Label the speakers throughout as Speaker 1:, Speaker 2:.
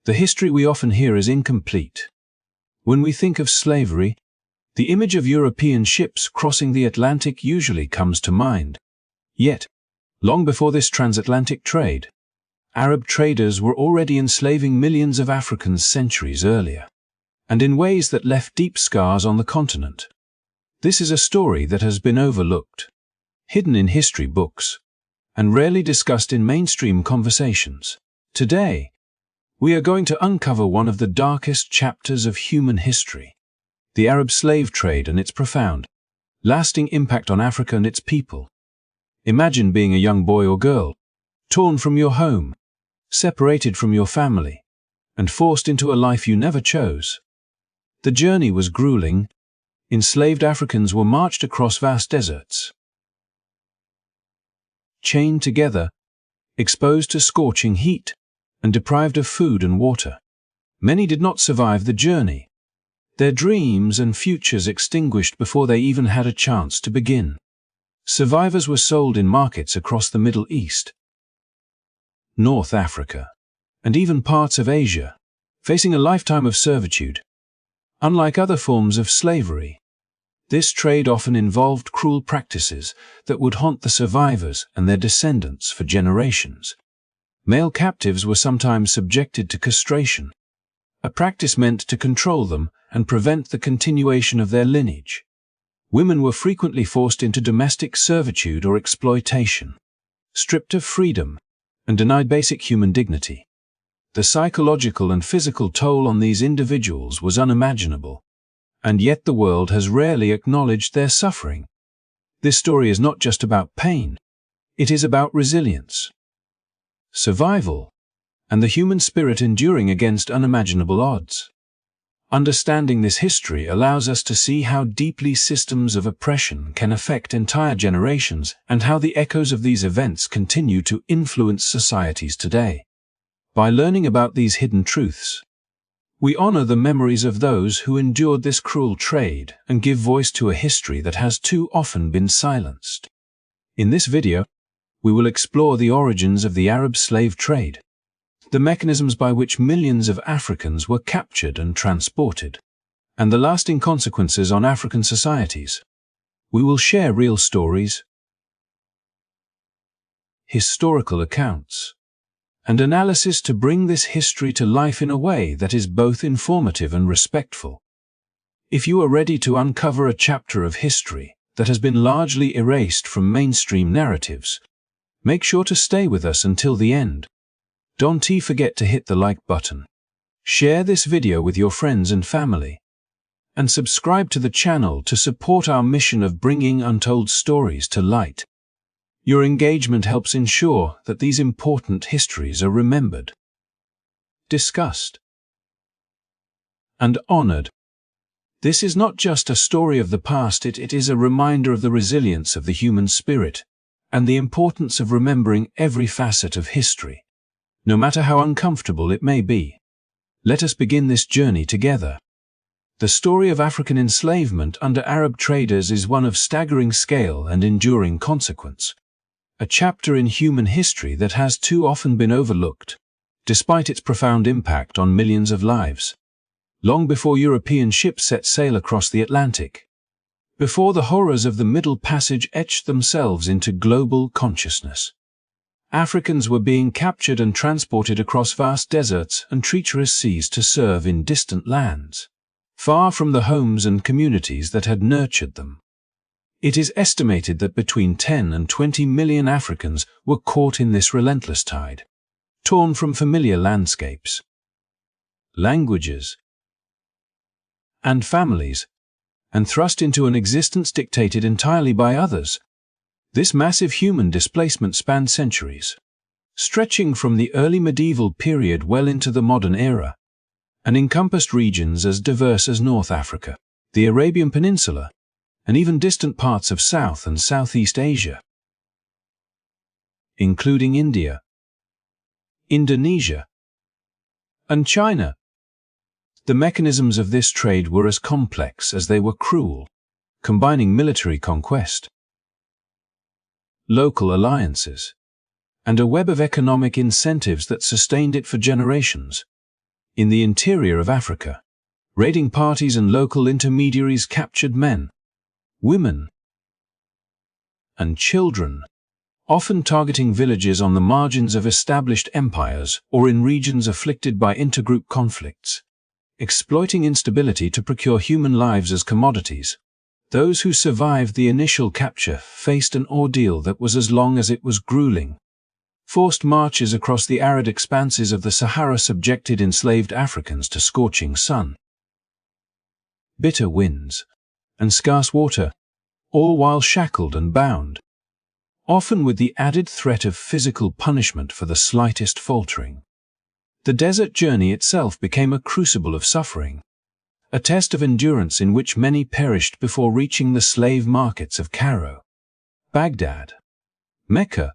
Speaker 1: the history we often hear is incomplete. When we think of slavery, the image of European ships crossing the Atlantic usually comes to mind. Yet, long before this transatlantic trade, Arab traders were already enslaving millions of Africans centuries earlier, and in ways that left deep scars on the continent. This is a story that has been overlooked, hidden in history books, and rarely discussed in mainstream conversations. Today, we are going to uncover one of the darkest chapters of human history, the Arab slave trade and its profound, lasting impact on Africa and its people. Imagine being a young boy or girl, torn from your home, separated from your family, and forced into a life you never chose. The journey was grueling. Enslaved Africans were marched across vast deserts, chained together, exposed to scorching heat, and deprived of food and water. Many did not survive the journey, their dreams and futures extinguished before they even had a chance to begin. Survivors were sold in markets across the Middle East, North Africa, and even parts of Asia, facing a lifetime of servitude. Unlike other forms of slavery, this trade often involved cruel practices that would haunt the survivors and their descendants for generations. Male captives were sometimes subjected to castration, a practice meant to control them and prevent the continuation of their lineage. Women were frequently forced into domestic servitude or exploitation, stripped of freedom, and denied basic human dignity. The psychological and physical toll on these individuals was unimaginable, and yet the world has rarely acknowledged their suffering. This story is not just about pain, it is about resilience, survival, and the human spirit enduring against unimaginable odds. Understanding this history allows us to see how deeply systems of oppression can affect entire generations and how the echoes of these events continue to influence societies today. By learning about these hidden truths, we honor the memories of those who endured this cruel trade and give voice to a history that has too often been silenced. In this video, we will explore the origins of the Arab slave trade, the mechanisms by which millions of Africans were captured and transported, and the lasting consequences on African societies. We will share real stories, historical accounts, and analysis to bring this history to life in a way that is both informative and respectful. If you are ready to uncover a chapter of history that has been largely erased from mainstream narratives, make sure to stay with us until the end. Don't forget to hit the like button, share this video with your friends and family, and subscribe to the channel to support our mission of bringing untold stories to light. Your engagement helps ensure that these important histories are remembered, discussed, and honored. This is not just a story of the past, it is a reminder of the resilience of the human spirit and the importance of remembering every facet of history, no matter how uncomfortable it may be. Let us begin this journey together. The story of African enslavement under Arab traders is one of staggering scale and enduring consequence, a chapter in human history that has too often been overlooked, despite its profound impact on millions of lives. Long before European ships set sail across the Atlantic, before the horrors of the Middle Passage etched themselves into global consciousness, Africans were being captured and transported across vast deserts and treacherous seas to serve in distant lands, far from the homes and communities that had nurtured them. It is estimated that between 10 and 20 million Africans were caught in this relentless tide, torn from familiar landscapes, languages, and families, and thrust into an existence dictated entirely by others. This massive human displacement spanned centuries, stretching from the early medieval period well into the modern era, and encompassed regions as diverse as North Africa, the Arabian Peninsula, and even distant parts of South and Southeast Asia, including India, Indonesia, and China. The mechanisms of this trade were as complex as they were cruel, combining military conquest, local alliances, and a web of economic incentives that sustained it for generations. In the interior of Africa, raiding parties and local intermediaries captured men, women, and children, often targeting villages on the margins of established empires or in regions afflicted by intergroup conflicts, exploiting instability to procure human lives as commodities. Those who survived the initial capture faced an ordeal that was as long as it was grueling. Forced marches across the arid expanses of the Sahara subjected enslaved Africans to scorching sun, bitter winds, and scarce water, all while shackled and bound, often with the added threat of physical punishment for the slightest faltering. The desert journey itself became a crucible of suffering, a test of endurance in which many perished before reaching the slave markets of Cairo, Baghdad, Mecca,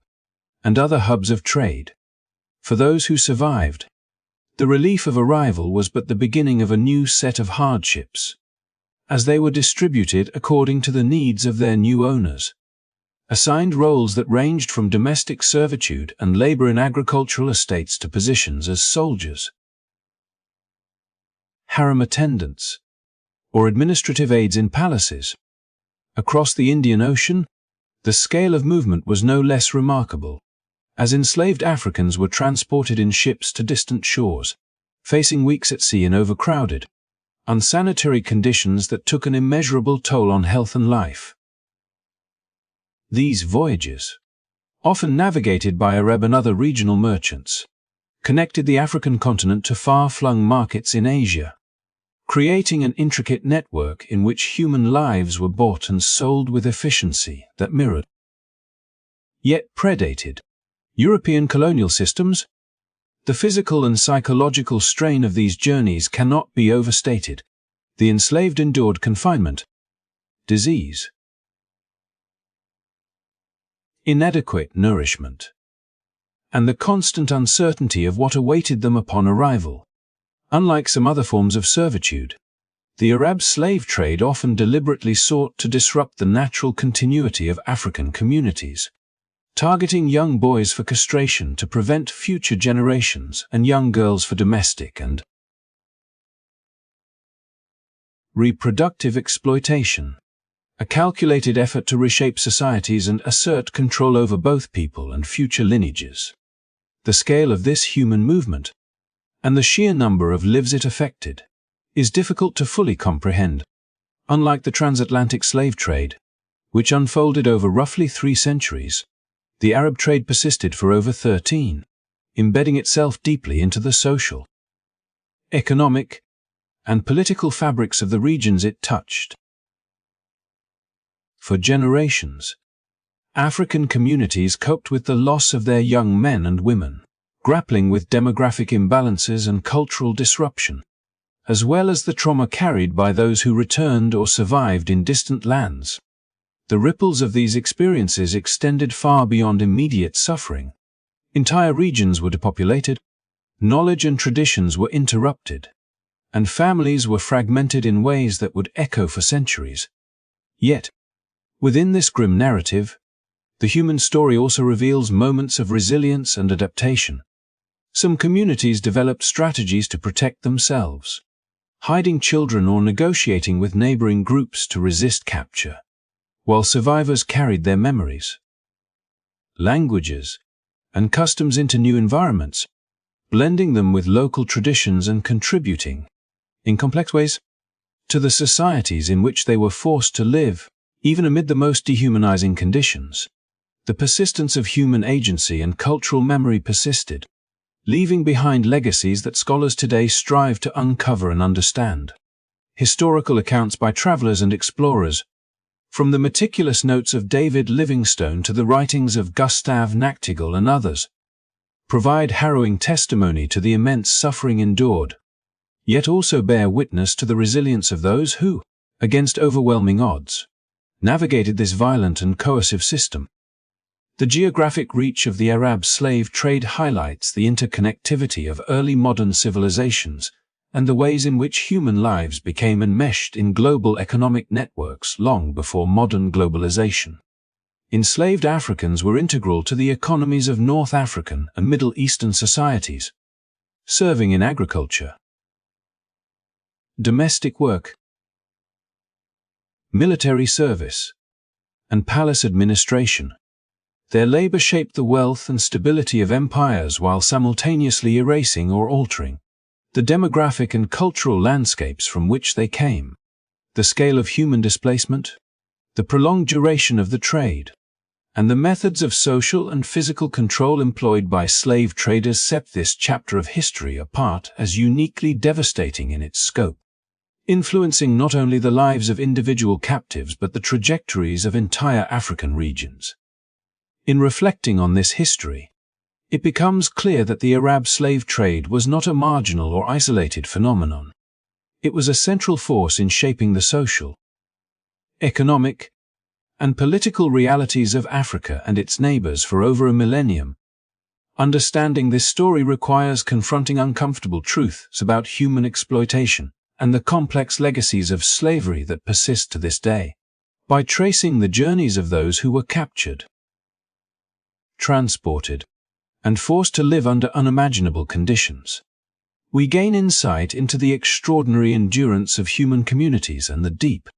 Speaker 1: and other hubs of trade. For those who survived, the relief of arrival was but the beginning of a new set of hardships, as they were distributed according to the needs of their new owners, assigned roles that ranged from domestic servitude and labor in agricultural estates to positions as soldiers, harem attendants, or administrative aides in palaces. Across the Indian Ocean, the scale of movement was no less remarkable, as enslaved Africans were transported in ships to distant shores, facing weeks at sea in overcrowded, unsanitary conditions that took an immeasurable toll on health and life. These voyages, often navigated by Arab and other regional merchants, connected the African continent to far-flung markets in Asia, creating an intricate network in which human lives were bought and sold with efficiency that mirrored, yet predated, European colonial systems. The physical and psychological strain of these journeys cannot be overstated. The enslaved endured confinement, disease, inadequate nourishment, and the constant uncertainty of what awaited them upon arrival. Unlike some other forms of servitude, the Arab slave trade often deliberately sought to disrupt the natural continuity of African communities, targeting young boys for castration to prevent future generations and young girls for domestic and reproductive exploitation, a calculated effort to reshape societies and assert control over both people and future lineages. The scale of this human movement, and the sheer number of lives it affected, is difficult to fully comprehend. Unlike the transatlantic slave trade, which unfolded over roughly 3 centuries, the Arab trade persisted for over 13, embedding itself deeply into the social, economic, and political fabrics of the regions it touched. For generations, African communities coped with the loss of their young men and women, grappling with demographic imbalances and cultural disruption, as well as the trauma carried by those who returned or survived in distant lands. The ripples of these experiences extended far beyond immediate suffering. Entire regions were depopulated, knowledge and traditions were interrupted, and families were fragmented in ways that would echo for centuries. Yet, within this grim narrative, the human story also reveals moments of resilience and adaptation. Some communities developed strategies to protect themselves, hiding children or negotiating with neighboring groups to resist capture, while survivors carried their memories, languages, and customs into new environments, blending them with local traditions and contributing, in complex ways, to the societies in which they were forced to live, even amid the most dehumanizing conditions. The persistence of human agency and cultural memory persisted, leaving behind legacies that scholars today strive to uncover and understand. Historical accounts by travelers and explorers, from the meticulous notes of David Livingstone to the writings of Gustave Nachtigal and others, provide harrowing testimony to the immense suffering endured, yet also bear witness to the resilience of those who, against overwhelming odds, navigated this violent and coercive system. The geographic reach of the Arab slave trade highlights the interconnectivity of early modern civilizations and the ways in which human lives became enmeshed in global economic networks long before modern globalization. Enslaved Africans were integral to the economies of North African and Middle Eastern societies, serving in agriculture, domestic work, military service, and palace administration. Their labor shaped the wealth and stability of empires while simultaneously erasing or altering the demographic and cultural landscapes from which they came. The scale of human displacement, the prolonged duration of the trade, and the methods of social and physical control employed by slave traders set this chapter of history apart as uniquely devastating in its scope, influencing not only the lives of individual captives but the trajectories of entire African regions. In reflecting on this history, it becomes clear that the Arab slave trade was not a marginal or isolated phenomenon. It was a central force in shaping the social, economic, and political realities of Africa and its neighbors for over a millennium. Understanding this story requires confronting uncomfortable truths about human exploitation and the complex legacies of slavery that persist to this day. By tracing the journeys of those who were captured, transported, and forced to live under unimaginable conditions, we gain insight into the extraordinary endurance of human communities and the deep,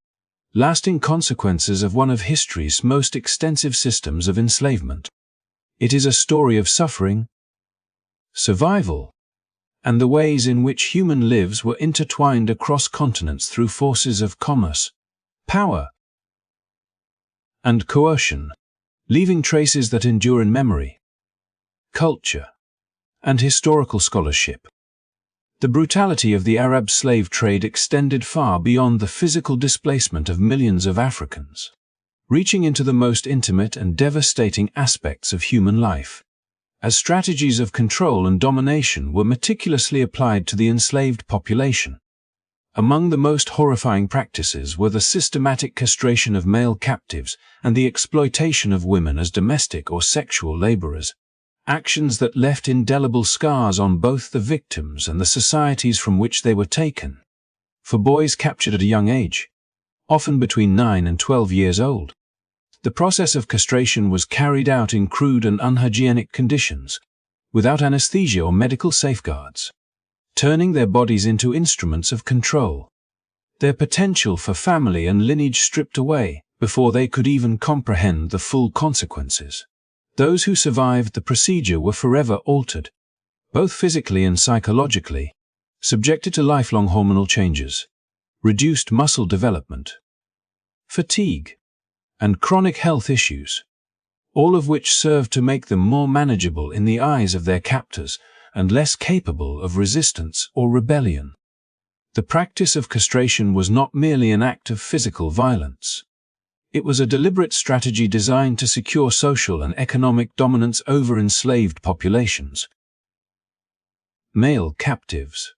Speaker 1: lasting consequences of one of history's most extensive systems of enslavement. It is a story of suffering, survival, and the ways in which human lives were intertwined across continents through forces of commerce, power, and coercion, leaving traces that endure in memory, culture, and historical scholarship. The brutality of the Arab slave trade extended far beyond the physical displacement of millions of Africans, reaching into the most intimate and devastating aspects of human life, as strategies of control and domination were meticulously applied to the enslaved population. Among the most horrifying practices were the systematic castration of male captives and the exploitation of women as domestic or sexual laborers, actions that left indelible scars on both the victims and the societies from which they were taken. For boys captured at a young age, often between 9 and 12 years old, the process of castration was carried out in crude and unhygienic conditions, without anesthesia or medical safeguards, turning their bodies into instruments of control, their potential for family and lineage stripped away before they could even comprehend the full consequences. Those who survived the procedure were forever altered, both physically and psychologically, subjected to lifelong hormonal changes, reduced muscle development, fatigue, and chronic health issues, all of which served to make them more manageable in the eyes of their captors and less capable of resistance or rebellion. The practice of castration was not merely an act of physical violence. It was a deliberate strategy designed to secure social and economic dominance over enslaved populations. Male captives,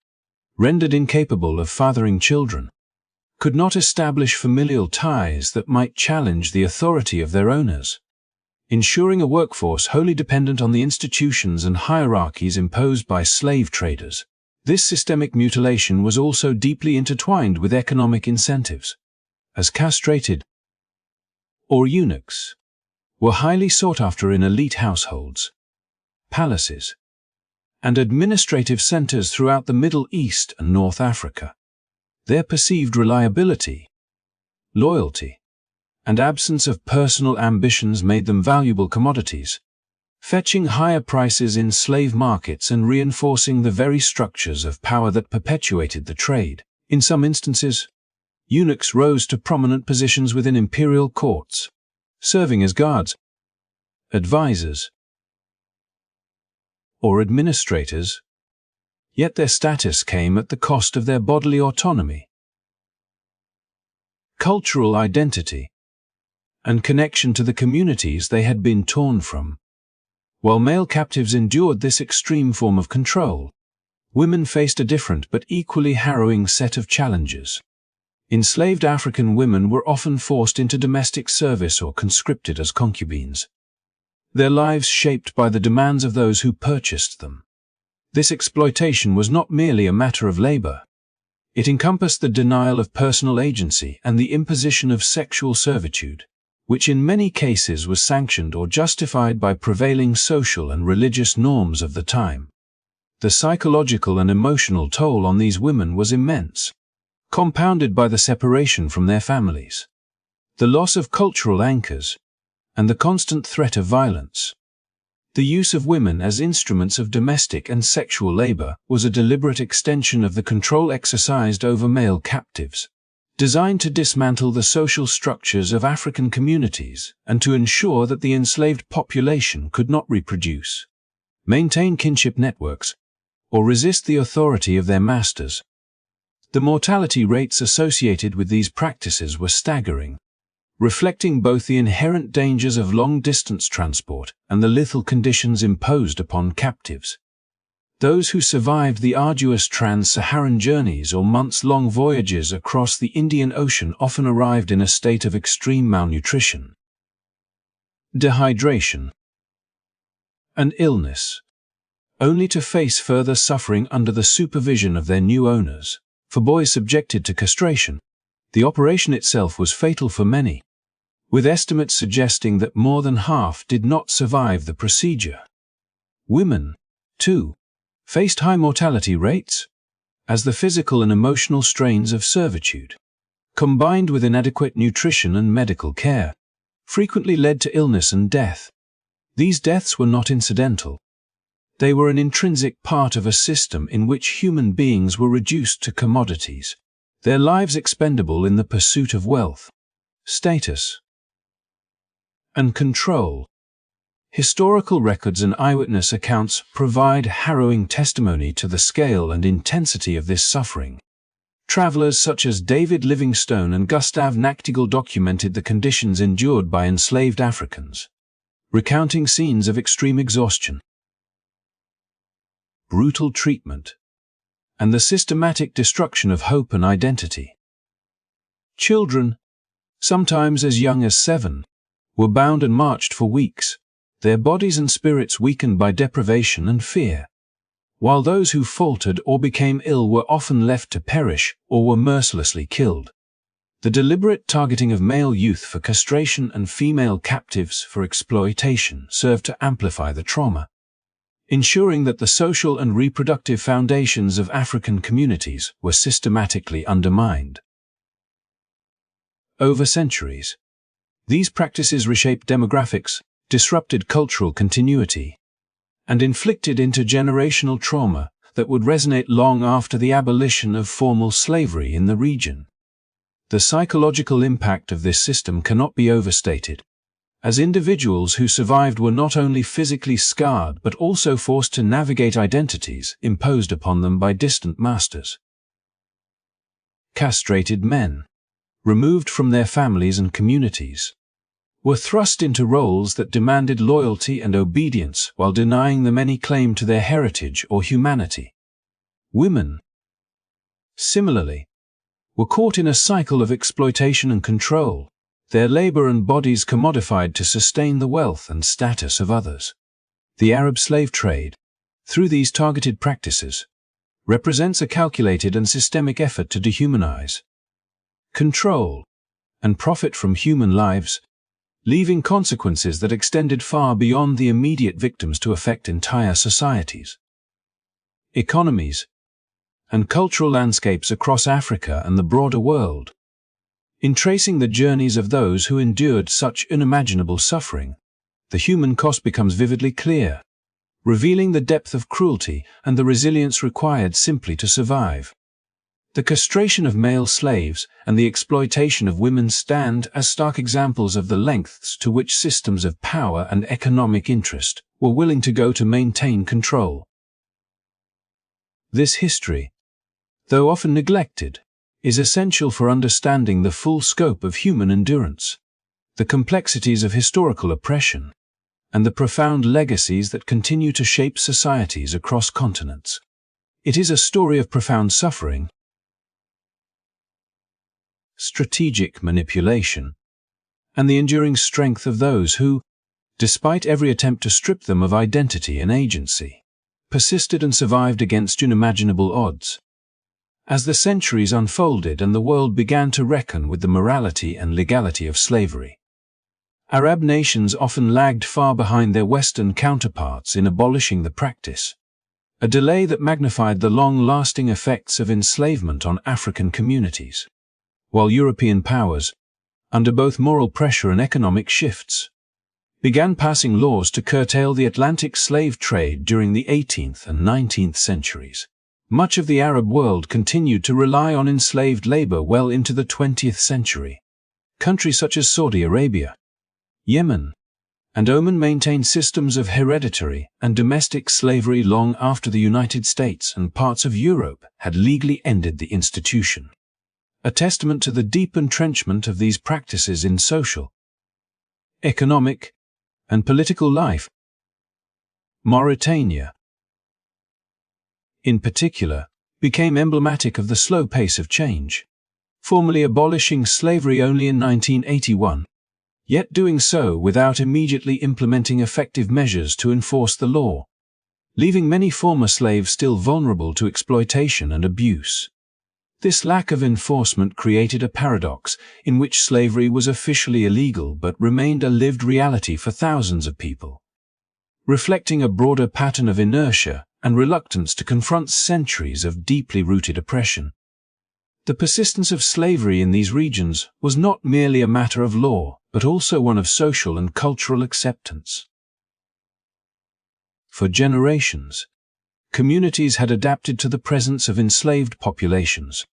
Speaker 1: rendered incapable of fathering children, could not establish familial ties that might challenge the authority of their owners, ensuring a workforce wholly dependent on the institutions and hierarchies imposed by slave traders. This systemic mutilation was also deeply intertwined with economic incentives, as castrated or eunuchs were highly sought after in elite households, palaces, and administrative centers throughout the Middle East and North Africa. Their perceived reliability, loyalty, and absence of personal ambitions made them valuable commodities, fetching higher prices in slave markets and reinforcing the very structures of power that perpetuated the trade. In some instances, eunuchs rose to prominent positions within imperial courts, serving as guards, advisors, or administrators, yet their status came at the cost of their bodily autonomy, cultural identity, and connection to the communities they had been torn from. While male captives endured this extreme form of control, women faced a different but equally harrowing set of challenges. Enslaved African women were often forced into domestic service or conscripted as concubines, their lives shaped by the demands of those who purchased them. This exploitation was not merely a matter of labor. It encompassed the denial of personal agency and the imposition of sexual servitude, which in many cases was sanctioned or justified by prevailing social and religious norms of the time. The psychological and emotional toll on these women was immense. compounded by the separation from their families, the loss of cultural anchors, and the constant threat of violence. The use of women as instruments of domestic and sexual labor was a deliberate extension of the control exercised over male captives, designed to dismantle the social structures of African communities and to ensure that the enslaved population could not reproduce, maintain kinship networks, or resist the authority of their masters. The mortality rates associated with these practices were staggering, reflecting both the inherent dangers of long-distance transport and the lethal conditions imposed upon captives. Those who survived the arduous trans-Saharan journeys or months-long voyages across the Indian Ocean often arrived in a state of extreme malnutrition, dehydration, and illness, only to face further suffering under the supervision of their new owners. For boys subjected to castration, the operation itself was fatal for many, with estimates suggesting that more than half did not survive the procedure. Women, too, faced high mortality rates, as the physical and emotional strains of servitude, combined with inadequate nutrition and medical care, frequently led to illness and death. These deaths were not incidental. They were an intrinsic part of a system in which human beings were reduced to commodities, their lives expendable in the pursuit of wealth, status, and control. Historical records and eyewitness accounts provide harrowing testimony to the scale and intensity of this suffering. Travelers such as David Livingstone and Gustave Nachtigal documented the conditions endured by enslaved Africans, recounting scenes of extreme exhaustion, brutal treatment, and the systematic destruction of hope and identity. Children, sometimes as young as 7, were bound and marched for weeks, their bodies and spirits weakened by deprivation and fear, while those who faltered or became ill were often left to perish or were mercilessly killed. The deliberate targeting of male youth for castration and female captives for exploitation served to amplify the trauma, ensuring that the social and reproductive foundations of African communities were systematically undermined. Over centuries, these practices reshaped demographics, disrupted cultural continuity, and inflicted intergenerational trauma that would resonate long after the abolition of formal slavery in the region. The psychological impact of this system cannot be overstated, as individuals who survived were not only physically scarred but also forced to navigate identities imposed upon them by distant masters. Castrated men, removed from their families and communities, were thrust into roles that demanded loyalty and obedience while denying them any claim to their heritage or humanity. Women, similarly, were caught in a cycle of exploitation and control, their labor and bodies commodified to sustain the wealth and status of others. The Arab slave trade, through these targeted practices, represents a calculated and systemic effort to dehumanize, control, and profit from human lives, leaving consequences that extended far beyond the immediate victims to affect entire societies, economies, and cultural landscapes across Africa and the broader world. In tracing the journeys of those who endured such unimaginable suffering, the human cost becomes vividly clear, revealing the depth of cruelty and the resilience required simply to survive. The castration of male slaves and the exploitation of women stand as stark examples of the lengths to which systems of power and economic interest were willing to go to maintain control. This history, though often neglected, is essential for understanding the full scope of human endurance, the complexities of historical oppression, and the profound legacies that continue to shape societies across continents. It is a story of profound suffering, strategic manipulation, and the enduring strength of those who, despite every attempt to strip them of identity and agency, persisted and survived against unimaginable odds. As the centuries unfolded and the world began to reckon with the morality and legality of slavery, Arab nations often lagged far behind their Western counterparts in abolishing the practice. a delay that magnified the long-lasting effects of enslavement on African communities. While European powers, under both moral pressure and economic shifts, began passing laws to curtail the Atlantic slave trade during the 18th and 19th centuries, much of the Arab world continued to rely on enslaved labor well into the 20th century. Countries such as Saudi Arabia, Yemen, and Oman maintained systems of hereditary and domestic slavery long after the United States and parts of Europe had legally ended the institution, a testament to the deep entrenchment of these practices in social, economic, and political life. Mauritania, in particular, became emblematic of the slow pace of change, formally abolishing slavery only in 1981, yet doing so without immediately implementing effective measures to enforce the law, leaving many former slaves still vulnerable to exploitation and abuse. This lack of enforcement created a paradox in which slavery was officially illegal but remained a lived reality for thousands of people, reflecting a broader pattern of inertia and reluctance to confront centuries of deeply rooted oppression. The persistence of slavery in these regions was not merely a matter of law, but also one of social and cultural acceptance. For generations, communities had adapted to the presence of enslaved populations,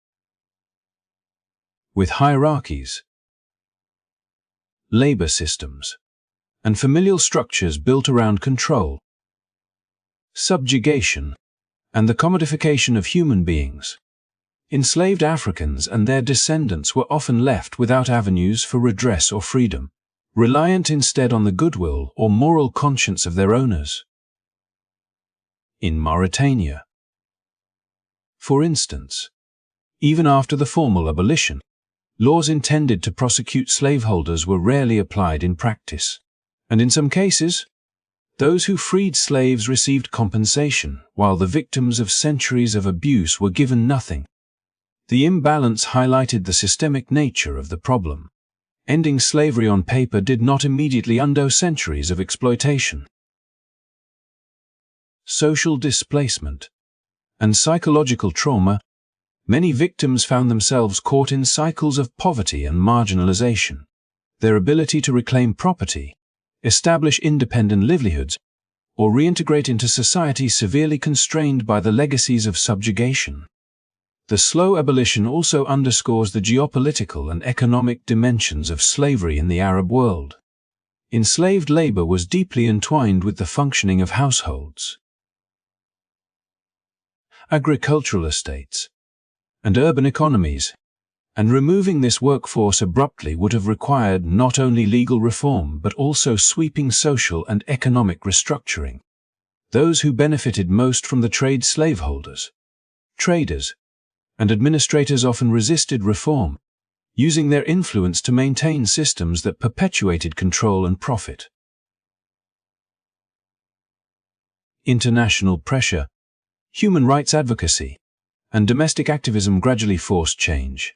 Speaker 1: with hierarchies, labor systems, and familial structures built around control, subjugation, and the commodification of human beings. Enslaved Africans and their descendants were often left without avenues for redress or freedom, reliant instead on the goodwill or moral conscience of their owners. In Mauritania, for instance, even after the formal abolition, laws intended to prosecute slaveholders were rarely applied in practice, and in some cases, those who freed slaves received compensation, while the victims of centuries of abuse were given nothing. The imbalance highlighted the systemic nature of the problem. Ending slavery on paper did not immediately undo centuries of exploitation. Social displacement and psychological trauma. Many victims found themselves caught in cycles of poverty and marginalization. Their ability to reclaim property, establish independent livelihoods, or reintegrate into society severely constrained by the legacies of subjugation. The slow abolition also underscores the geopolitical and economic dimensions of slavery in the Arab world. Enslaved labor was deeply entwined with the functioning of households, agricultural estates, and urban economies, and removing this workforce abruptly would have required not only legal reform but also sweeping social and economic restructuring. Those who benefited most from the trade slaveholders, traders, and administrators often resisted reform, using their influence to maintain systems that perpetuated control and profit. International pressure, human rights advocacy, and domestic activism gradually forced change.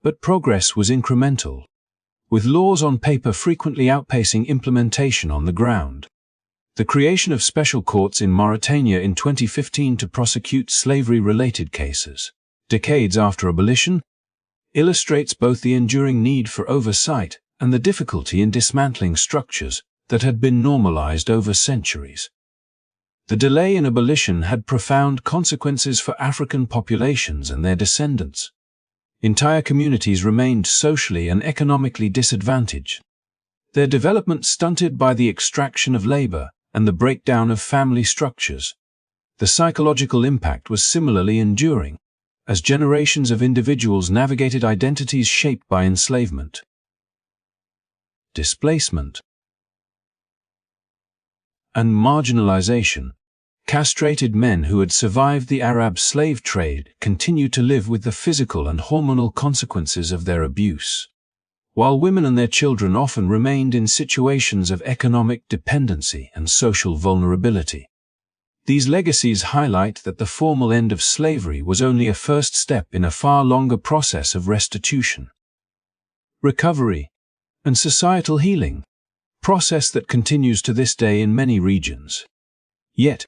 Speaker 1: But progress was incremental, with laws on paper frequently outpacing implementation on the ground. The creation of special courts in Mauritania in 2015 to prosecute slavery-related cases, decades after abolition, illustrates both the enduring need for oversight and the difficulty in dismantling structures that had been normalized over centuries. The delay in abolition had profound consequences for African populations and their descendants. Entire communities remained socially and economically disadvantaged, their development stunted by the extraction of labor and the breakdown of family structures. The psychological impact was similarly enduring, as generations of individuals navigated identities shaped by enslavement. Displacement and marginalization. Castrated men who had survived the Arab slave trade continued to live with the physical and hormonal consequences of their abuse, while women and their children often remained in situations of economic dependency and social vulnerability. These legacies highlight that the formal end of slavery was only a first step in a far longer process of restitution, recovery, and societal healing, process that continues to this day in many regions. Yet,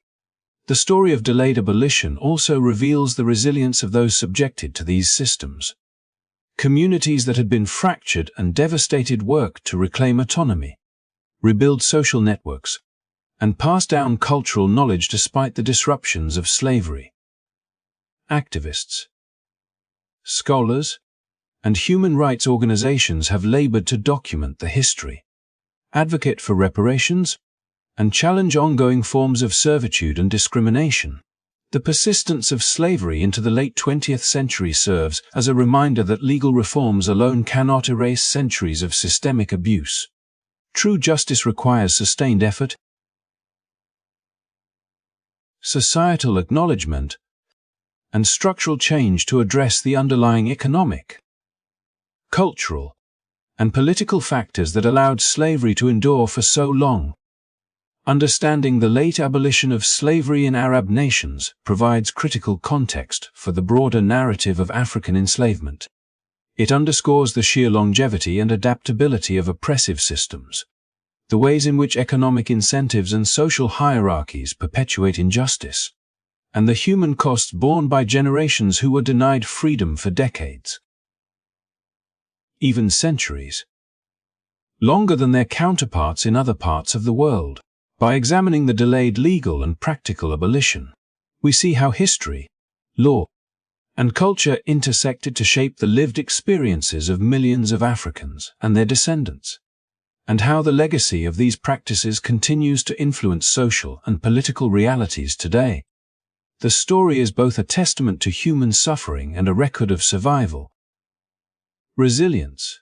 Speaker 1: The story of delayed abolition also reveals the resilience of those subjected to these systems. Communities that had been fractured and devastated worked to reclaim autonomy, rebuild social networks, and pass down cultural knowledge despite the disruptions of slavery. Activists, scholars, and human rights organizations have labored to document the history, advocate for reparations, and challenge ongoing forms of servitude and discrimination. The persistence of slavery into the late 20th century serves as a reminder that legal reforms alone cannot erase centuries of systemic abuse. True justice requires sustained effort, societal acknowledgement, and structural change to address the underlying economic, cultural, and political factors that allowed slavery to endure for so long. Understanding the late abolition of slavery in Arab nations provides critical context for the broader narrative of African enslavement. It underscores the sheer longevity and adaptability of oppressive systems, the ways in which economic incentives and social hierarchies perpetuate injustice, and the human costs borne by generations who were denied freedom for decades, even centuries, longer than their counterparts in other parts of the world. By examining the delayed legal and practical abolition, we see how history, law, and culture intersected to shape the lived experiences of millions of Africans and their descendants, and how the legacy of these practices continues to influence social and political realities today. The story is both a testament to human suffering and a record of survival, resilience,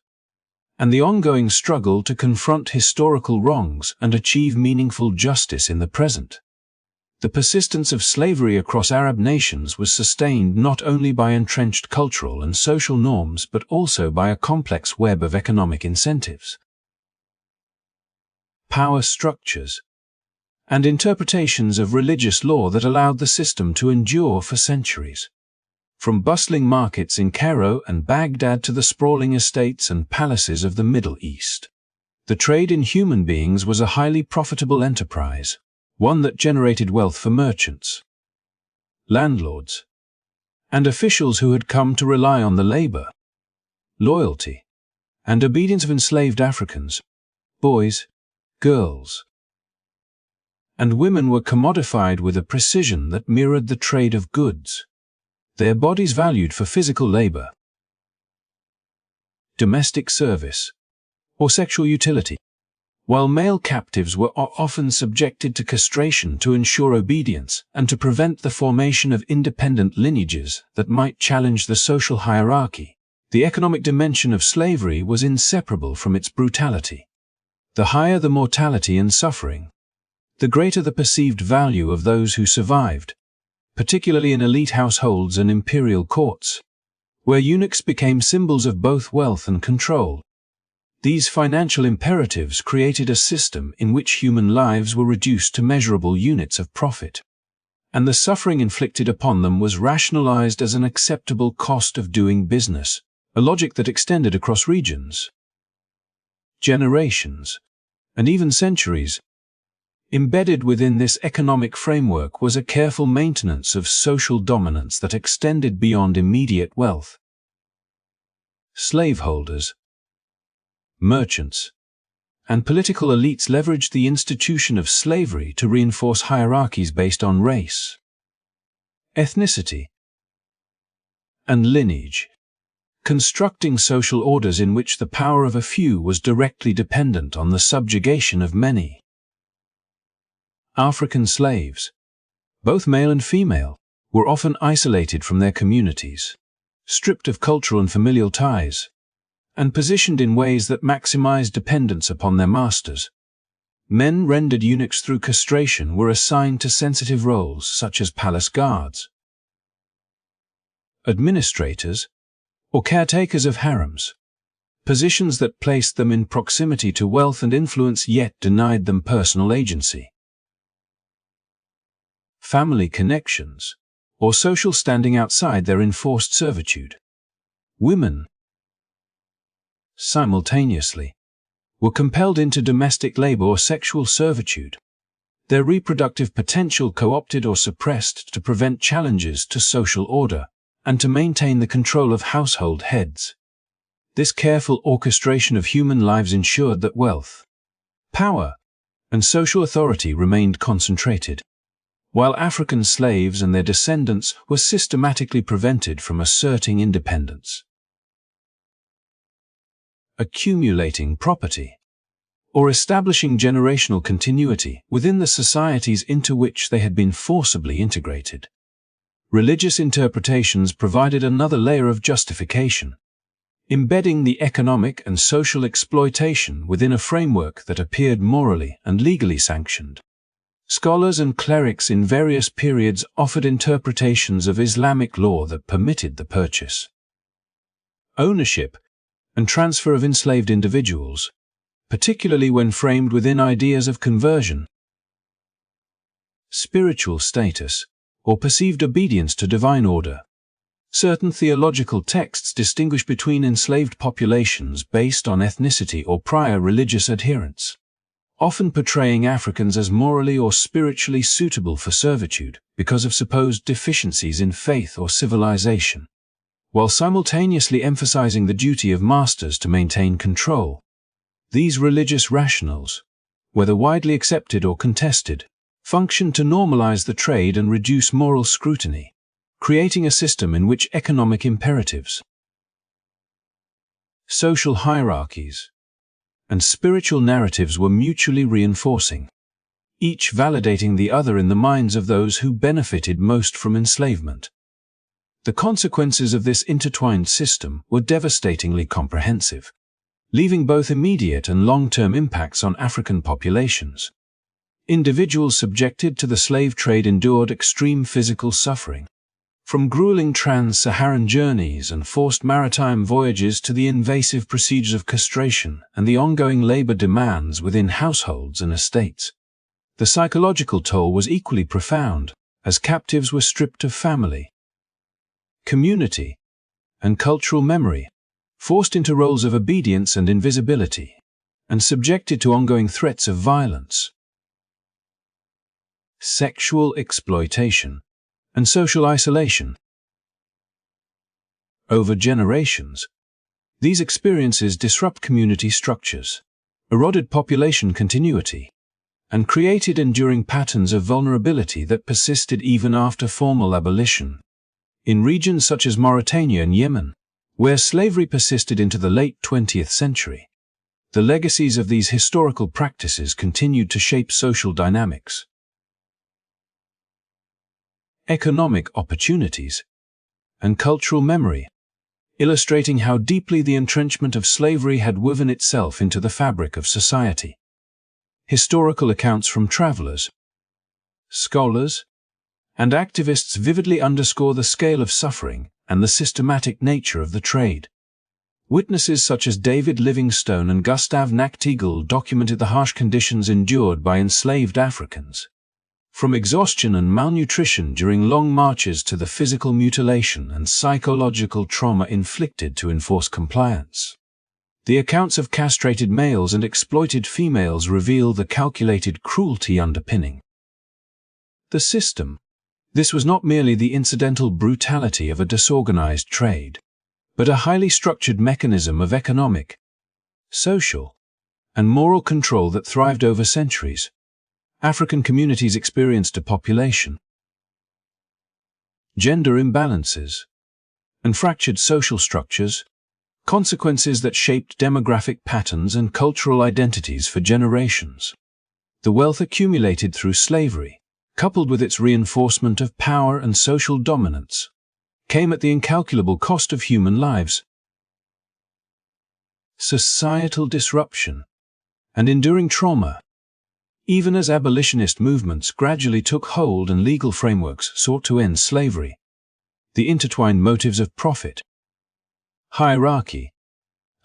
Speaker 1: and the ongoing struggle to confront historical wrongs and achieve meaningful justice in the present. The persistence of slavery across Arab nations was sustained not only by entrenched cultural and social norms but also by a complex web of economic incentives, power structures, and interpretations of religious law that allowed the system to endure for centuries. From bustling markets in Cairo and Baghdad to the sprawling estates and palaces of the Middle East, the trade in human beings was a highly profitable enterprise, one that generated wealth for merchants, landlords, and officials who had come to rely on the labor, loyalty, and obedience of enslaved Africans. Boys, girls, and women were commodified with a precision that mirrored the trade of goods, their bodies valued for physical labor, domestic service, or sexual utility, while male captives were often subjected to castration to ensure obedience and to prevent the formation of independent lineages that might challenge the social hierarchy. The economic dimension of slavery was inseparable from its brutality. The higher the mortality and suffering, the greater the perceived value of those who survived, particularly in elite households and imperial courts, where eunuchs became symbols of both wealth and control. These financial imperatives created a system in which human lives were reduced to measurable units of profit, and the suffering inflicted upon them was rationalized as an acceptable cost of doing business, a logic that extended across regions, generations, and even centuries. Embedded within this economic framework was a careful maintenance of social dominance that extended beyond immediate wealth. Slaveholders, merchants, and political elites leveraged the institution of slavery to reinforce hierarchies based on race, ethnicity, and lineage, constructing social orders in which the power of a few was directly dependent on the subjugation of many. African slaves, both male and female, were often isolated from their communities, stripped of cultural and familial ties, and positioned in ways that maximized dependence upon their masters. Men rendered eunuchs through castration were assigned to sensitive roles such as palace guards, administrators, or caretakers of harems, positions that placed them in proximity to wealth and influence yet denied them personal agency. Family connections, or social standing outside their enforced servitude. Women, simultaneously, were compelled into domestic labor or sexual servitude. their reproductive potential co-opted or suppressed to prevent challenges to social order and to maintain the control of household heads. This careful orchestration of human lives ensured that wealth, power, and social authority remained concentrated, while African slaves and their descendants were systematically prevented from asserting independence. Accumulating property, or establishing generational continuity within the societies into which they had been forcibly integrated. Religious interpretations provided another layer of justification, embedding the economic and social exploitation within a framework that appeared morally and legally sanctioned. Scholars and clerics in various periods offered interpretations of Islamic law that permitted the purchase, ownership, and transfer of enslaved individuals, particularly when framed within ideas of conversion, spiritual status, or perceived obedience to divine order. Certain theological texts distinguish between enslaved populations based on ethnicity or prior religious adherence, often portraying Africans as morally or spiritually suitable for servitude because of supposed deficiencies in faith or civilization, while simultaneously emphasizing the duty of masters to maintain control. These religious rationales, whether widely accepted or contested, functioned to normalize the trade and reduce moral scrutiny, creating a system in which economic imperatives, social hierarchies, and spiritual narratives were mutually reinforcing, each validating the other in the minds of those who benefited most from enslavement. The consequences of this intertwined system were devastatingly comprehensive, leaving both immediate and long-term impacts on African populations. Individuals subjected to the slave trade endured extreme physical suffering, from grueling trans-Saharan journeys and forced maritime voyages to the invasive procedures of castration and the ongoing labor demands within households and estates. The psychological toll was equally profound, as captives were stripped of family, community, and cultural memory, forced into roles of obedience and invisibility, and subjected to ongoing threats of violence, sexual exploitation, and social isolation. Over generations, these experiences disrupt community structures, eroded population continuity, and created enduring patterns of vulnerability that persisted even after formal abolition. In regions such as Mauritania and Yemen, where slavery persisted into the late 20th century, the legacies of these historical practices continued to shape social dynamics, economic opportunities, and cultural memory, illustrating how deeply the entrenchment of slavery had woven itself into the fabric of society. Historical accounts from travelers, scholars, and activists vividly underscore the scale of suffering and the systematic nature of the trade. Witnesses such as David Livingstone and Gustave Nachtigal documented the harsh conditions endured by enslaved Africans, from exhaustion and malnutrition during long marches to the physical mutilation and psychological trauma inflicted to enforce compliance. The accounts of castrated males and exploited females reveal the calculated cruelty underpinning the system. This was not merely the incidental brutality of a disorganized trade, but a highly structured mechanism of economic, social, and moral control that thrived over centuries. African communities experienced a population, gender imbalances, and fractured social structures, consequences that shaped demographic patterns and cultural identities for generations. The wealth accumulated through slavery, coupled with its reinforcement of power and social dominance, came at the incalculable cost of human lives. Societal disruption and enduring trauma. Even as abolitionist movements gradually took hold and legal frameworks sought to end slavery, the intertwined motives of profit, hierarchy,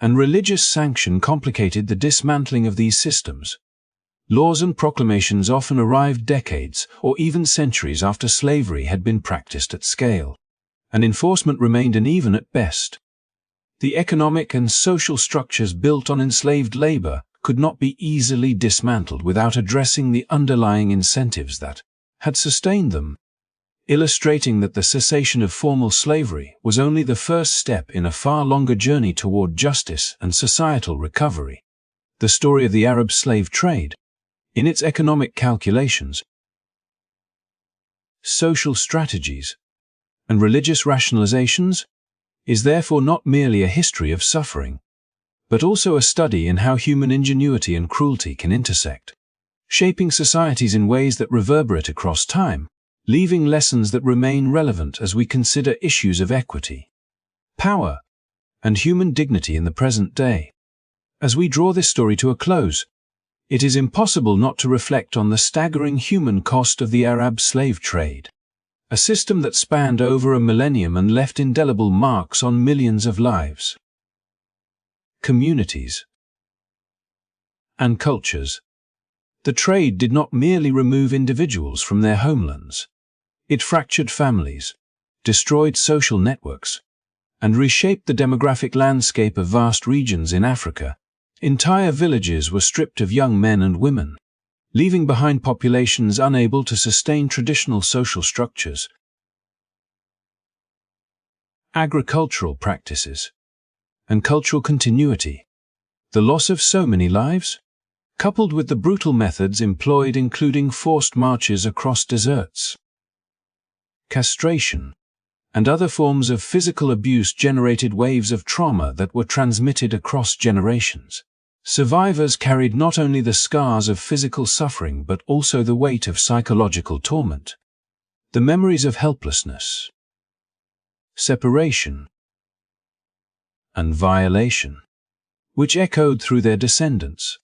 Speaker 1: and religious sanction complicated the dismantling of these systems. Laws and proclamations often arrived decades or even centuries after slavery had been practiced at scale, and enforcement remained uneven at best. The economic and social structures built on enslaved labor could not be easily dismantled without addressing the underlying incentives that had sustained them, illustrating that the cessation of formal slavery was only the first step in a far longer journey toward justice and societal recovery. The story of the Arab slave trade, in its economic calculations, social strategies, and religious rationalizations, is therefore not merely a history of suffering, but also a study in how human ingenuity and cruelty can intersect, shaping societies in ways that reverberate across time, leaving lessons that remain relevant as we consider issues of equity, power, and human dignity in the present day. As we draw this story to a close, it is impossible not to reflect on the staggering human cost of the Arab slave trade, a system that spanned over a millennium and left indelible marks on millions of lives, communities, and cultures. The trade did not merely remove individuals from their homelands. It fractured families, destroyed social networks, and reshaped the demographic landscape of vast regions in Africa. Entire villages were stripped of young men and women, leaving behind populations unable to sustain traditional social structures. Agricultural practices and cultural continuity. The loss of so many lives, coupled with the brutal methods employed, including forced marches across deserts, castration, and other forms of physical abuse, generated waves of trauma that were transmitted across generations. Survivors carried not only the scars of physical suffering but also the weight of psychological torment, the memories of helplessness, separation, and violation, which echoed through their descendants,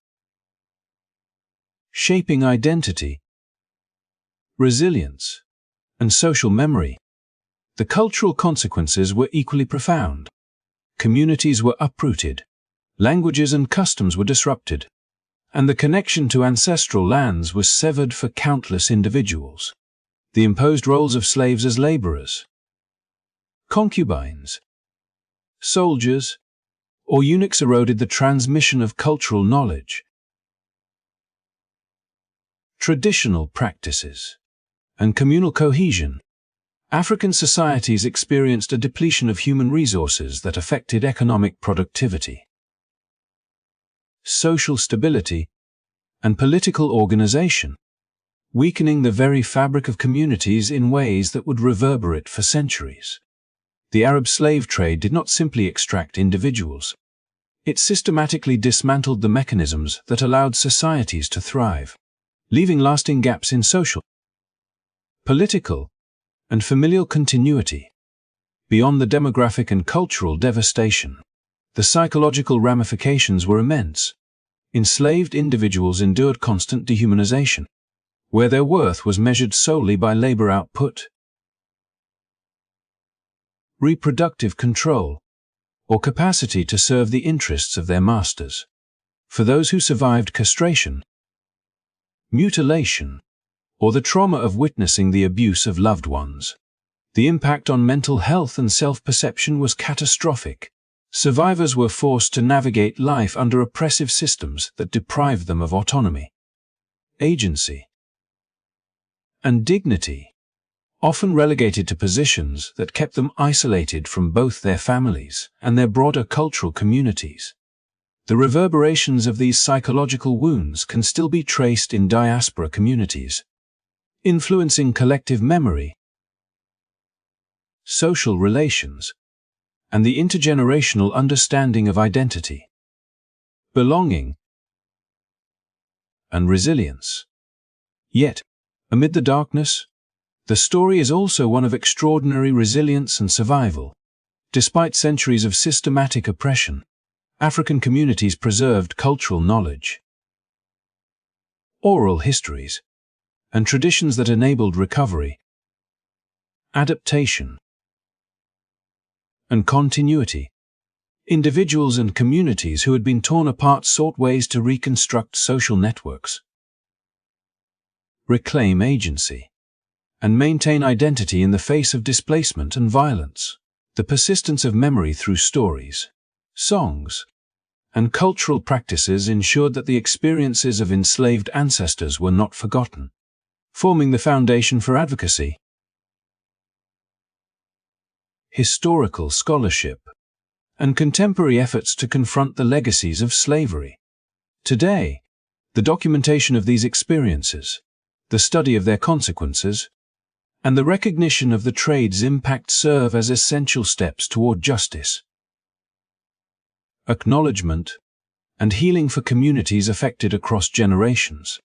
Speaker 1: shaping identity, resilience, and social memory. The cultural consequences were equally profound. Communities were uprooted, languages and customs were disrupted, and the connection to ancestral lands was severed for countless individuals. The imposed roles of slaves as laborers, concubines, soldiers, or eunuchs eroded the transmission of cultural knowledge, traditional practices, and communal cohesion. African societies experienced a depletion of human resources that affected economic productivity, social stability, and political organization, weakening the very fabric of communities in ways that would reverberate for centuries. The Arab slave trade did not simply extract individuals. It systematically dismantled the mechanisms that allowed societies to thrive, leaving lasting gaps in social, political, and familial continuity. Beyond the demographic and cultural devastation, the psychological ramifications were immense. Enslaved individuals endured constant dehumanization, where their worth was measured solely by labor output, reproductive control, or capacity to serve the interests of their masters. For those who survived castration, mutilation, or the trauma of witnessing the abuse of loved ones, the impact on mental health and self-perception was catastrophic. Survivors were forced to navigate life under oppressive systems that deprived them of autonomy, agency, and dignity, often relegated to positions that kept them isolated from both their families and their broader cultural communities. The reverberations of these psychological wounds can still be traced in diaspora communities, influencing collective memory, social relations, and the intergenerational understanding of identity, belonging, and resilience. Yet, amid the darkness, the story is also one of extraordinary resilience and survival. Despite centuries of systematic oppression, African communities preserved cultural knowledge, oral histories, and traditions that enabled recovery, adaptation, and continuity. Individuals and communities who had been torn apart sought ways to reconstruct social networks, reclaim agency, and maintain identity in the face of displacement and violence. The persistence of memory through stories, songs, and cultural practices ensured that the experiences of enslaved ancestors were not forgotten, forming the foundation for advocacy. Historical scholarship and contemporary efforts to confront the legacies of slavery. Today, the documentation of these experiences, the study of their consequences, and the recognition of the trade's impact serve as essential steps toward justice, acknowledgement, and healing for communities affected across generations.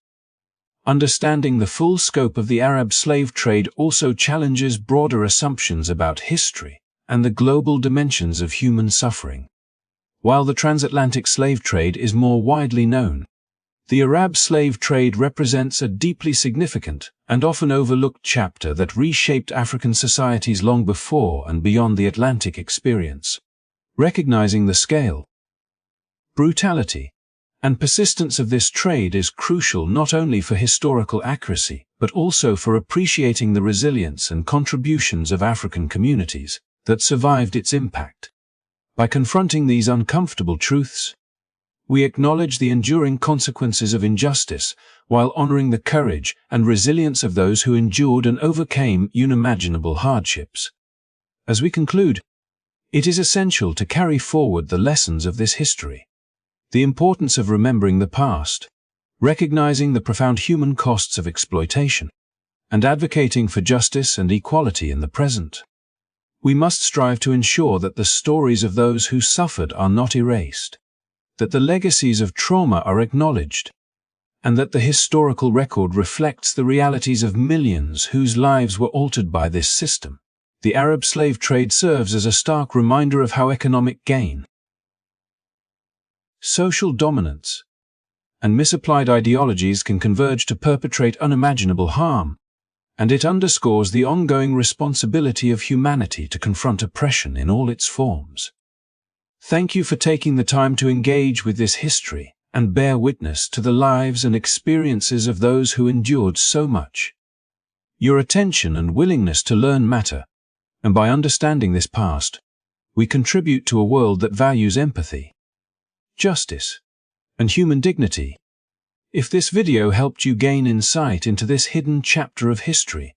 Speaker 1: Understanding the full scope of the Arab slave trade also challenges broader assumptions about history and the global dimensions of human suffering. While the transatlantic slave trade is more widely known, the Arab slave trade represents a deeply significant and often overlooked chapter that reshaped African societies long before and beyond the Atlantic experience. Recognizing the scale, brutality, and persistence of this trade is crucial not only for historical accuracy, but also for appreciating the resilience and contributions of African communities that survived its impact. By confronting these uncomfortable truths, we acknowledge the enduring consequences of injustice while honoring the courage and resilience of those who endured and overcame unimaginable hardships. As we conclude, it is essential to carry forward the lessons of this history. The importance of remembering the past, recognizing the profound human costs of exploitation, and advocating for justice and equality in the present. We must strive to ensure that the stories of those who suffered are not erased, that the legacies of trauma are acknowledged, and that the historical record reflects the realities of millions whose lives were altered by this system. The Arab slave trade serves as a stark reminder of how economic gain, social dominance, and misapplied ideologies can converge to perpetrate unimaginable harm, and it underscores the ongoing responsibility of humanity to confront oppression in all its forms. Thank you for taking the time to engage with this history and bear witness to the lives and experiences of those who endured so much. Your attention and willingness to learn matter, and by understanding this past, we contribute to a world that values empathy, justice, and human dignity. If this video helped you gain insight into this hidden chapter of history,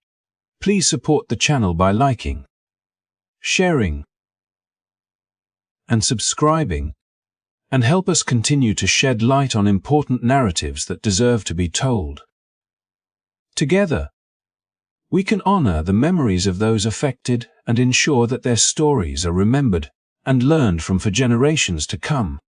Speaker 1: please support the channel by liking, sharing, and subscribing, and help us continue to shed light on important narratives that deserve to be told. Together, we can honor the memories of those affected and ensure that their stories are remembered and learned from for generations to come.